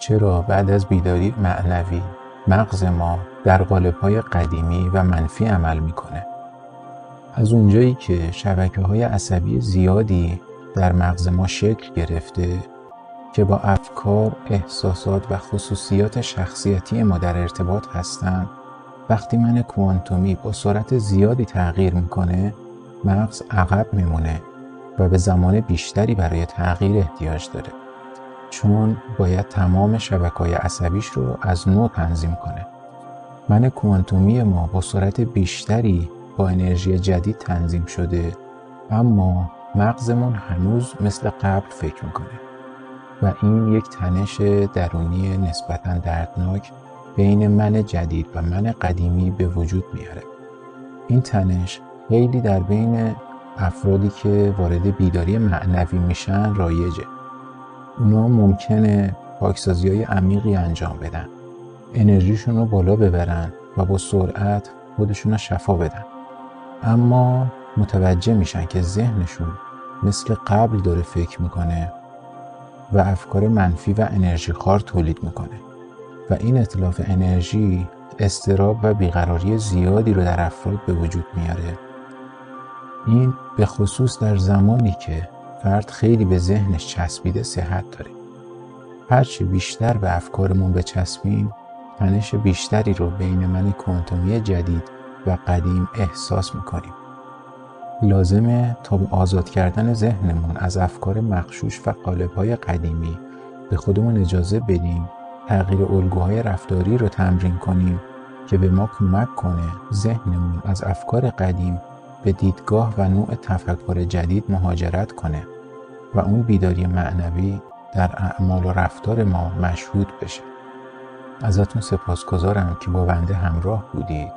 چرا بعد از بیداری معنوی مغز ما در قالب‌های قدیمی و منفی عمل میکنه؟ از اونجایی که شبکه‌های عصبی زیادی در مغز ما شکل گرفته که با افکار، احساسات و خصوصیات شخصیتی ما در ارتباط هستند، وقتی من کوانتومی با سرعت زیادی تغییر میکنه، مغز عقب میمونه و به زمان بیشتری برای تغییر احتیاج داره، چون باید تمام شبکه‌های عصبیش رو از نو تنظیم کنه. من کوانتومی ما با سرعت بیشتری با انرژی جدید تنظیم شده، اما مغزمون هنوز مثل قبل فکر میکنه و این یک تنش درونی نسبتاً دردناک بین من جدید و من قدیمی به وجود میاره. این تنش خیلی در بین افرادی که وارد بیداری معنوی میشن رایجه. اونا ممکنه پاکسازی‌های عمیقی انجام بدن، انرژیشون رو بالا ببرن و با سرعت خودشون رو شفا بدن، اما متوجه میشن که ذهنشون مثل قبل داره فکر میکنه و افکار منفی و انرژی خوار تولید میکنه و این اتلاف انرژی اضطراب و بیقراری زیادی رو در افراد به وجود میاره. این به خصوص در زمانی که فرد خیلی به ذهنش چسبیده صحت داره. هرچی بیشتر به افکارمون بچسبیم، تنش بیشتری رو بین من کوانتومی جدید و قدیم احساس میکنیم. لازمه تا به آزاد کردن ذهنمون از افکار مغشوش و قالب‌های قدیمی به خودمون اجازه بدیم تغییر الگوهای رفتاری رو تمرین کنیم که به ما کمک کنه ذهنمون از افکار قدیم به دیدگاه و نوع تفکر جدید مهاجرت کنه و اون بیداری معنوی در اعمال و رفتار ما مشهود بشه. ازتون سپاسگزارم که با بنده همراه بودید.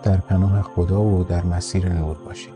در پناه خدا و در مسیر نور باشید.